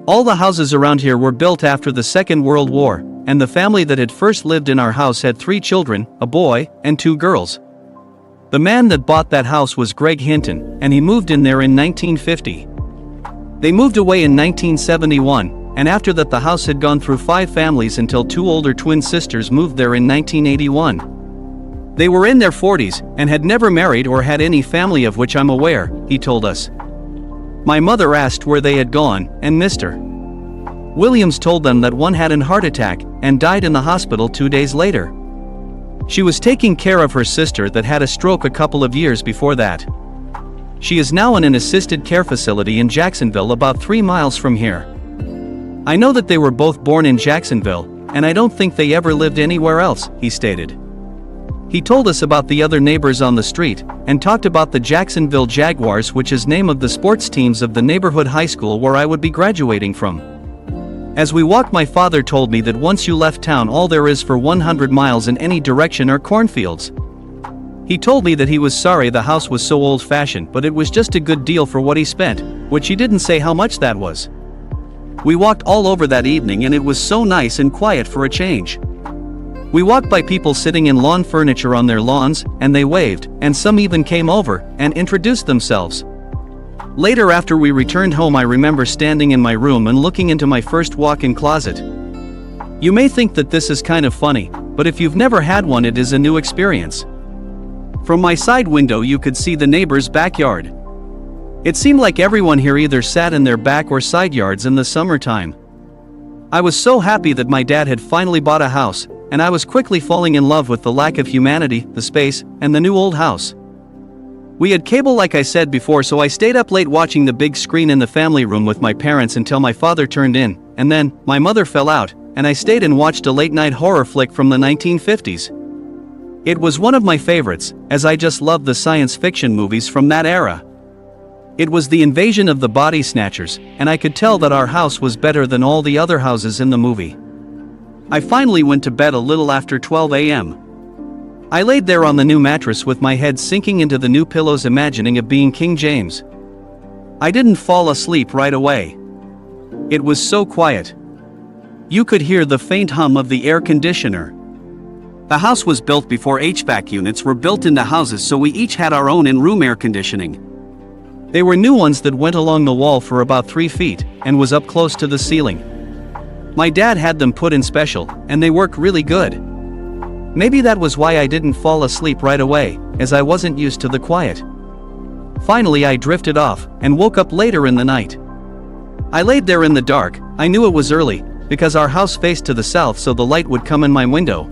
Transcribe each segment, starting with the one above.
All the houses around here were built after the Second World War, and the family that had first lived in our house had 3 children, a boy and 2 girls. The man that bought that house was Greg Hinton, and he moved in there in 1950. They moved away in 1971, and after that the house had gone through 5 families until 2 older twin sisters moved there in 1981. They were in their 40s, and had never married or had any family of which I'm aware, he told us. My mother asked where they had gone, and Mr. Williams told them that one had a heart attack, and died in the hospital 2 days later. She was taking care of her sister that had a stroke a couple of years before that. She is now in an assisted care facility in Jacksonville about 3 miles from here. I know that they were both born in Jacksonville, and I don't think they ever lived anywhere else, he stated. He told us about the other neighbors on the street, and talked about the Jacksonville Jaguars, which is name of the sports teams of the neighborhood high school where I would be graduating from. As we walked, my father told me that once you left town all there is for 100 miles in any direction are cornfields. He told me that he was sorry the house was so old-fashioned, but it was just a good deal for what he spent, which he didn't say how much that was. We walked all over that evening and it was so nice and quiet for a change. We walked by people sitting in lawn furniture on their lawns, and they waved, and some even came over and introduced themselves. Later, after we returned home, I remember standing in my room and looking into my first walk-in closet. You may think that this is kind of funny, but if you've never had one, it is a new experience. From my side window you could see the neighbor's backyard. It seemed like everyone here either sat in their back or side yards in the summertime. I was so happy that my dad had finally bought a house, and I was quickly falling in love with the lack of humanity, the space, and the new old house. We had cable like I said before, so I stayed up late watching the big screen in the family room with my parents until my father turned in, and then, my mother fell out, and I stayed and watched a late-night horror flick from the 1950s. It was one of my favorites, as I just loved the science fiction movies from that era. It was The Invasion of the Body Snatchers, and I could tell that our house was better than all the other houses in the movie. I finally went to bed a little after 12 a.m. I laid there on the new mattress with my head sinking into the new pillows, imagining of being King James. I didn't fall asleep right away. It was so quiet. You could hear the faint hum of the air conditioner. The house was built before HVAC units were built into houses, so we each had our own in-room air conditioning. They were new ones that went along the wall for about 3 feet, and was up close to the ceiling. My dad had them put in special, and they work really good. Maybe that was why I didn't fall asleep right away, as I wasn't used to the quiet. Finally I drifted off, and woke up later in the night. I laid there in the dark. I knew it was early, because our house faced to the south, so the light would come in my window.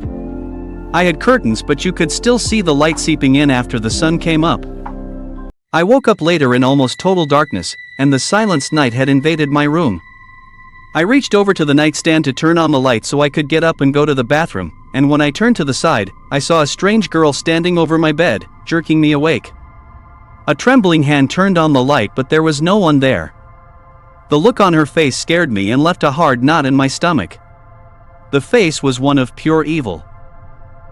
I had curtains, but you could still see the light seeping in after the sun came up. I woke up later in almost total darkness, and the silenced night had invaded my room. I reached over to the nightstand to turn on the light so I could get up and go to the bathroom, and when I turned to the side, I saw a strange girl standing over my bed, jerking me awake. A trembling hand turned on the light, but there was no one there. The look on her face scared me and left a hard knot in my stomach. The face was one of pure evil.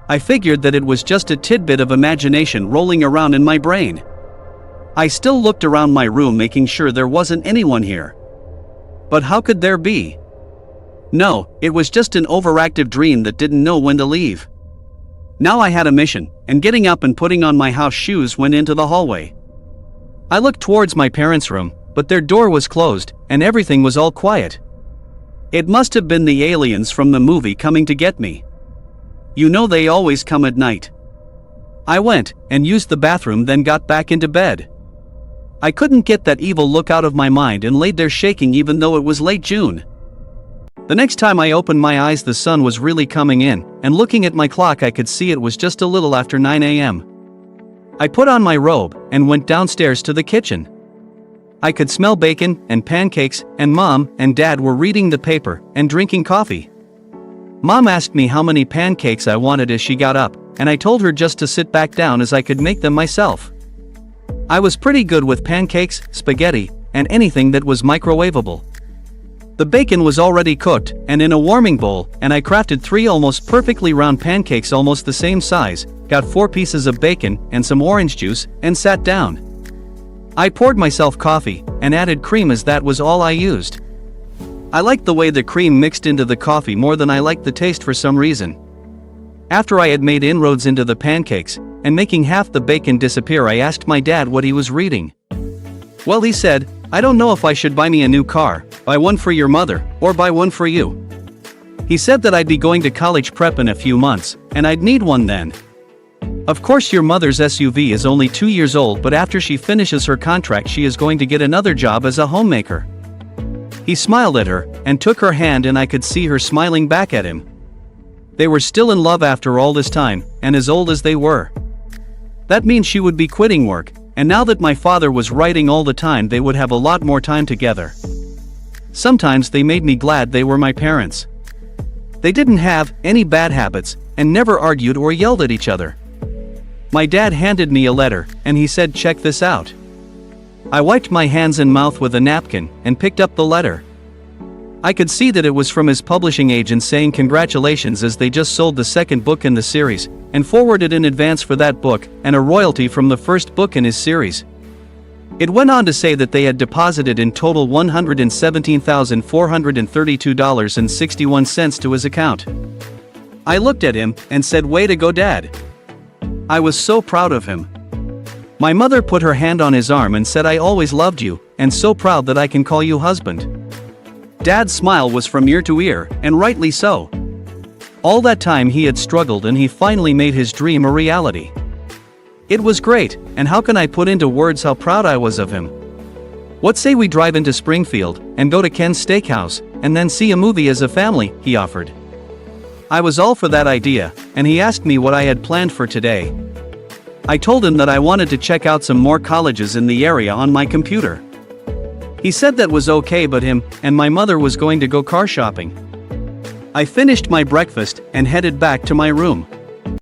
I figured that it was just a tidbit of imagination rolling around in my brain. I still looked around my room, making sure there wasn't anyone here. But how could there be? No, it was just an overactive dream that didn't know when to leave. Now I had a mission, and getting up and putting on my house shoes went into the hallway. I looked towards my parents' room, but their door was closed, and everything was all quiet. It must have been the aliens from the movie coming to get me. You know they always come at night. I went, and used the bathroom, then got back into bed. I couldn't get that evil look out of my mind and laid there shaking even though it was late June. The next time I opened my eyes the sun was really coming in, and looking at my clock I could see it was just a little after 9 a.m. I put on my robe, and went downstairs to the kitchen. I could smell bacon, and pancakes, and Mom and Dad were reading the paper, and drinking coffee. Mom asked me how many pancakes I wanted as she got up, and I told her just to sit back down as I could make them myself. I was pretty good with pancakes, spaghetti, and anything that was microwavable. The bacon was already cooked, and in a warming bowl, and I crafted 3 almost perfectly round pancakes almost the same size, got 4 pieces of bacon, and some orange juice, and sat down. I poured myself coffee, and added cream as that was all I used. I liked the way the cream mixed into the coffee more than I liked the taste for some reason. After I had made inroads into the pancakes, and making half the bacon disappear, I asked my dad what he was reading. Well, he said, "I don't know if I should buy me a new car, buy one for your mother, or buy one for you." He said that I'd be going to college prep in a few months, and I'd need one then. Of course, your mother's SUV is only 2 years old, but after she finishes her contract she is going to get another job as a homemaker. He smiled at her, and took her hand, and I could see her smiling back at him. They were still in love after all this time, and as old as they were. That means she would be quitting work, and now that my father was writing all the time they would have a lot more time together. Sometimes they made me glad they were my parents. They didn't have any bad habits, and never argued or yelled at each other. My dad handed me a letter, and he said, "Check this out." I wiped my hands and mouth with a napkin, and picked up the letter. I could see that it was from his publishing agent saying congratulations, as they just sold the second book in the series, and forwarded in advance for that book, and a royalty from the first book in his series. It went on to say that they had deposited in total $117,432.61 to his account. I looked at him, and said, "Way to go, Dad." I was so proud of him. My mother put her hand on his arm and said, "I always loved you, and so proud that I can call you husband." Dad's smile was from ear to ear, and rightly so. All that time he had struggled, and he finally made his dream a reality. It was great, and how can I put into words how proud I was of him? What say we drive into Springfield, and go to Ken's Steakhouse, and then see a movie as a family, he offered. I was all for that idea, and he asked me what I had planned for today. I told him that I wanted to check out some more colleges in the area on my computer. He said that was okay, but him and my mother was going to go car shopping. I finished my breakfast and headed back to my room.